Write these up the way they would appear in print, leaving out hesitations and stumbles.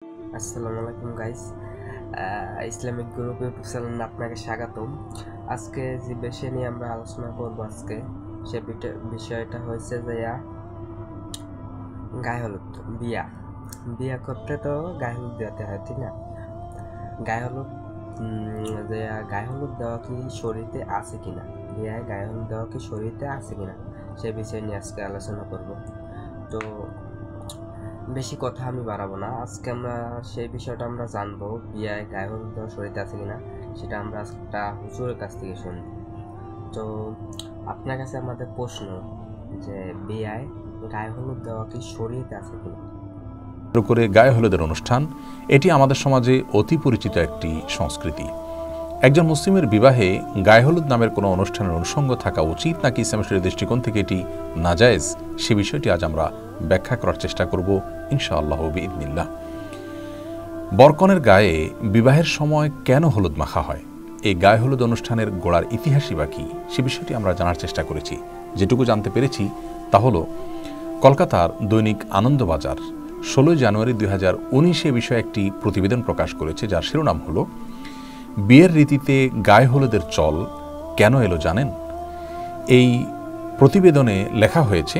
আসসালামু আলাইকুম guys, Islamic group YouTube চ্যানেলে আপনাকে স্বাগতম। আজকে যে বিষয় নিয়ে আমরা আলোচনা করব সে বিষয়টা হয়েছে যে গায়ে হলুদ। বিয়া বিয়া করতে তো গায়ে হলুদ দেওয়াতে হয়, ঠিক না? গায়ে হলুদ যে গায়ে হলুদ দেওয়া কি শরীয়তে আছে কিনা, বিয়ায় গায়ে হলুদ দেওয়া কি শরীয়তে আছে কিনা, সে বিষয় নিয়ে আজকে আলোচনা করব। তো বেশি কথা আমি বাড়াবো না, আজকে আমরা সেই বিষয়টা আমরা জানবো, বিয়ায় গায়ে হলুদ দেওয়া শরীরে আছে কিনা সেটা আমরা একটা হুজুরের কাছ থেকে শুনব। তো আপনার কাছে আমাদের প্রশ্ন যে বিয়ায় গায়ে হলুদ দেওয়া কি শরীয়তে আছে কিনা? করে গায়ে হলুদের অনুষ্ঠান এটি আমাদের সমাজে অতি পরিচিত একটি সংস্কৃতি। একজন মুসলিমের বিবাহে গায়ে হলুদ নামের কোনো অনুষ্ঠানের অনুষঙ্গ থাকা উচিত নাকি ইসলামের দৃষ্টিকোণ থেকে এটি নাজায়েজ, সে বিষয়টি আজ আমরা ব্যাখ্যা করার চেষ্টা করব ইনশাআল্লাহ বিইذনিল্লাহ। বরকনের গায়ে বিবাহের সময় কেন হলুদ মাখা হয়, এই গায়ে হলুদ অনুষ্ঠানের গোড়ার ইতিহাসই বা কী, সে বিষয়টি আমরা জানার চেষ্টা করেছি। যেটুকু জানতে পেরেছি তা হলো কলকাতার দৈনিক আনন্দবাজার 16 জানুয়ারি 2019 বিষয়ে একটি প্রতিবেদন প্রকাশ করেছে, যার শিরোনাম হলো বিয়ের রীতিতে গায়ে হলুদের চল কেন এলো জানেন। এই প্রতিবেদনে লেখা হয়েছে,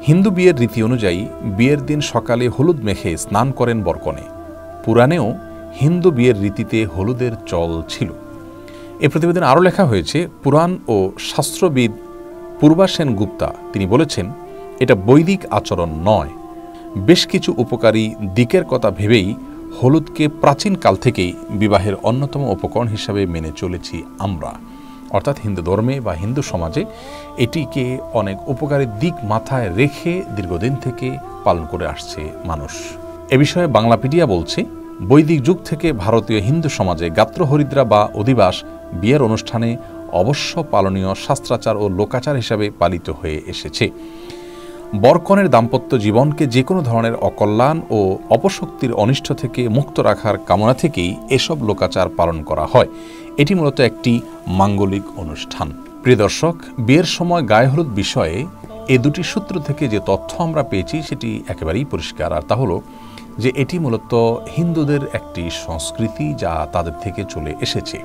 হিন্দু বিয়ের রীতি অনুযায়ী বিয়ের দিন সকালে হলুদ মেখে স্নান করেন বরকনে। পুরাণেও হিন্দু বিয়ের রীতিতে হলুদের চল ছিল। এই প্রতিবেদনে আরও লেখা হয়েছে, পুরাণ ও শাস্ত্রবিদ পূর্বাসেন গুপ্তা তিনি বলেছেন, এটা বৈদিক আচরণ নয়। বেশ কিছু উপকারী দিকের কথা ভেবেই হলুদকে প্রাচীন কাল থেকেই বিবাহের অন্যতম উপকরণ হিসাবে মেনে চলেছি আমরা, অর্থাৎ হিন্দু ধর্মে বা হিন্দু সমাজে এটিকে অনেক উপকারী দিক মাথায় রেখে দীর্ঘদিন থেকে পালন করে আসছে মানুষ। এ বিষয়ে বাংলাপিডিয়া বলছে, বৈদিক যুগ থেকে ভারতীয় হিন্দু সমাজে গাত্রহরিদ্রা বা অধিবাস বিয়ের অনুষ্ঠানে অবশ্য পালনীয় শাস্ত্রাচার ও লোকাচার হিসাবে পালিত হয়ে এসেছে। বরকনের দাম্পত্য জীবনকে যে কোনো ধরনের অকল্যাণ ও অপশক্তির অনিষ্ট থেকে মুক্ত রাখার কামনা থেকেই এসব লোকাচার পালন করা হয়। এটি মূলত একটি মাঙ্গলিক অনুষ্ঠান। প্রিয় দর্শক, বিয়ের সময় গায়ে হলুদ বিষয়ে এই দুটি সূত্র থেকে যে তথ্য আমরা পেয়েছি সেটি একেবারেই পরিষ্কার, আর তা হলো যে এটি মূলত হিন্দুদের একটি সংস্কৃতি যা তাদের থেকে চলে এসেছে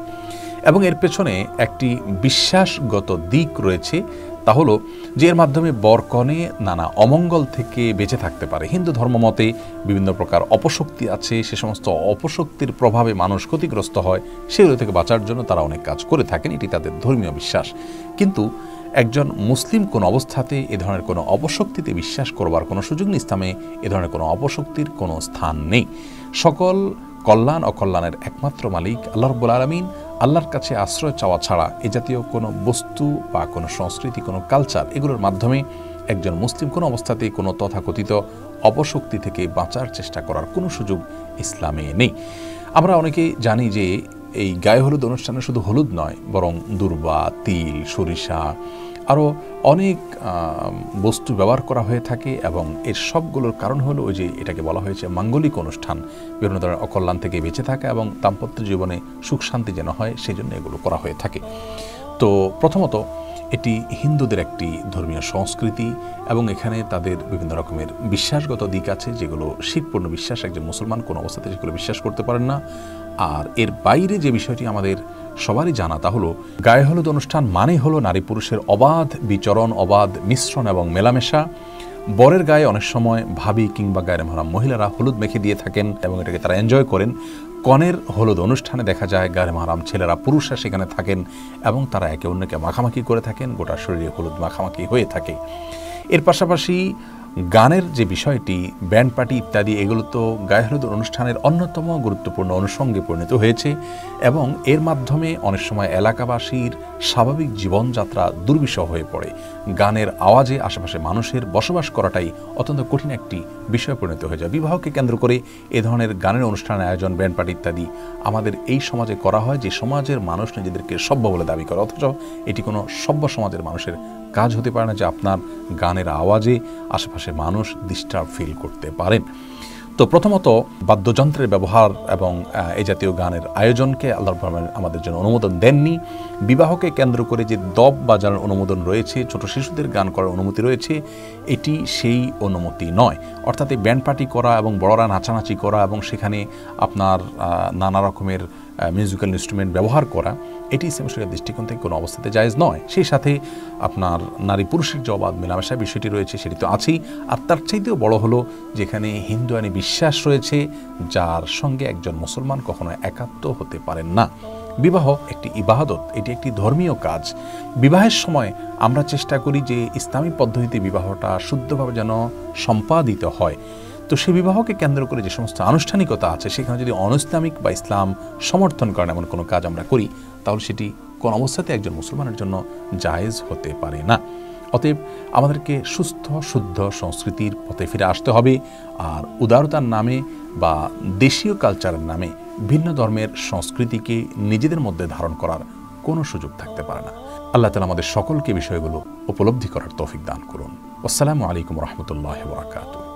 এবং এর পেছনে একটি বিশ্বাসগত দিক রয়েছে। তা হলো যে এর মাধ্যমে বরকনে নানা অমঙ্গল থেকে বেঁচে থাকতে পারে। হিন্দু ধর্মমতে বিভিন্ন প্রকার অপশক্তি আছে, সে সমস্ত অপশক্তির প্রভাবে মানুষ ক্ষতিগ্রস্ত হয়, সেগুলো থেকে বাঁচার জন্য তারা অনেক কাজ করে থাকেন, এটি তাদের ধর্মীয় বিশ্বাস। কিন্তু একজন মুসলিম কোন অবস্থাতে এ ধরনের কোনো অপশক্তিতে বিশ্বাস করবার কোনো সুযোগ নেই। ইসলামে এ ধরনের কোনো অপশক্তির কোনো স্থান নেই। সকল কল্যাণ অকল্যাণের একমাত্র মালিক আল্লাহ রাব্বুল আলামিন। আল্লাহর কাছে আশ্রয় চাওয়া ছাড়া এ জাতীয় কোনো বস্তু বা কোনো সংস্কৃতি, কোনো কালচার, এগুলোর মাধ্যমে একজন মুসলিম কোনো অবস্থাতেই কোনো তথাকথিত অপশক্তি থেকে বাঁচার চেষ্টা করার কোনো সুযোগ ইসলামে নেই। আমরা অনেকেই জানি যে এই গায়ে হলুদ অনুষ্ঠানে শুধু হলুদ নয়, বরং দূর্বা, তিল, সরিষা, আরও অনেক বস্তু ব্যবহার করা হয়ে থাকে এবং এর সবগুলোর কারণ হলো ওই যে এটাকে বলা হয়েছে মাঙ্গলিক অনুষ্ঠান, বিভিন্ন ধরনের অকল্যাণ থেকে বেঁচে থাকা এবং দাম্পত্য জীবনে সুখ শান্তি যেন হয় সেই জন্য এগুলো করা হয়ে থাকে। তো প্রথমত এটি হিন্দুদের একটি ধর্মীয় সংস্কৃতি এবং এখানে তাদের বিভিন্ন রকমের বিশ্বাসগত দিক আছে যেগুলো শিরপূর্ণ বিশ্বাস, একজন মুসলমান কোনো অবস্থাতে সেগুলো বিশ্বাস করতে পারেন না। আর এর বাইরে যে বিষয়টি আমাদের সবারই জানা তা হলো গায়ে হলুদ অনুষ্ঠান মানে হলো নারী পুরুষের অবাধ বিচরণ, অবাধ মিশ্রণ এবং মেলামেশা। বরের গায়ে অনেক সময় ভাবি কিংবা গায়ের মহারাম মহিলারা হলুদ মেখে দিয়ে থাকেন এবং এটাকে তারা এনজয় করেন। কনের হলুদ অনুষ্ঠানে দেখা যায় গায়ের মহারাম ছেলেরা, পুরুষরা সেখানে থাকেন এবং তারা একে অন্যকে মাখামাখি করে থাকেন, গোটা শরীরে হলুদ মাখামাখি হয়ে থাকে। এর পাশাপাশি গানের যে বিষয়টি, ব্যান্ড পার্টি ইত্যাদি, এগুলো তো গায়ে হলুদ অনুষ্ঠানের অন্যতম গুরুত্বপূর্ণ অনুষঙ্গে পরিণত হয়েছে এবং এর মাধ্যমে অনেক সময় এলাকাবাসীর স্বাভাবিক জীবনযাত্রা দুর্বিষহ হয়ে পড়ে। গানের আওয়াজে আশেপাশে মানুষের বসবাস করাটাই অত্যন্ত কঠিন একটি বিষয় পরিণত হয়ে যায়। বিবাহকে কেন্দ্র করে এ ধরনের গানের অনুষ্ঠানের আয়োজন, ব্যান্ড পার্টি ইত্যাদি আমাদের এই সমাজে করা হয়, যে সমাজের মানুষ নিজেদেরকে সভ্য বলে দাবি করে, অথচ এটি কোনো সভ্য সমাজের মানুষের কাজ হতে পারে না যে আপনার গানের আওয়াজে আশেপাশে মানুষ ডিস্টার্ব ফিল করতে পারেন। তো প্রথমত বাদ্যযন্ত্রের ব্যবহার এবং এই জাতীয় গানের আয়োজনকে আল্লাহ রাব্বুল আলামিন আমাদের জন্য অনুমোদন দেননি। বিবাহকে কেন্দ্র করে যে দব বাজানোর অনুমোদন রয়েছে, ছোট শিশুদের গান করার অনুমতি রয়েছে, এটি সেই অনুমতি নয়। অর্থাৎ এই ব্যান্ড পার্টি করা এবং বড়রা নাচানাচি করা এবং সেখানে আপনার নানা রকমের মিউজিক্যাল ইনস্ট্রুমেন্ট ব্যবহার করা, এটি ইসলামী শরীয়তের দৃষ্টিকোণ থেকে কোনো অবস্থাতে জায়েজ নয়। সেই সাথে আপনার নারী পুরুষের যে অবাধ মেলামেশা বিষয়টি রয়েছে সেটি তো আছেই। আর তার চাইতেও বড় হলো যেখানে হিন্দুয়ানি বিশ্বাস রয়েছে যার সঙ্গে একজন মুসলমান কখনো একাত্ম হতে পারেন না। বিবাহ একটি ইবাদত, এটি একটি ধর্মীয় কাজ। বিবাহের সময় আমরা চেষ্টা করি যে ইসলামী পদ্ধতিতে বিবাহটা শুদ্ধভাবে যেন সম্পাদিত হয়। তো সেই বিবাহকে কেন্দ্র করে যে সমস্ত আনুষ্ঠানিকতা আছে সেখানে যদি অনইসলামিক বা ইসলাম সমর্থন করেন এমন কোনো কাজ আমরা করি, তাহলে সেটি কোন অবস্থাতে একজন মুসলমানের জন্য জায়েজ হতে পারে না। অতএব আমাদেরকে সুস্থ শুদ্ধ সংস্কৃতির পথে ফিরে আসতে হবে। আর উদারতার নামে বা দেশীয় কালচারের নামে ভিন্ন ধর্মের সংস্কৃতিকে নিজেদের মধ্যে ধারণ করার কোনো সুযোগ থাকতে পারে না। আল্লাহ তাআলা আমাদের সকলকে বিষয়গুলো উপলব্ধি করার তৌফিক দান করুন। আসসালামু আলাইকুম ওয়া রাহমাতুল্লাহি ওয়া বারাকাতুহু।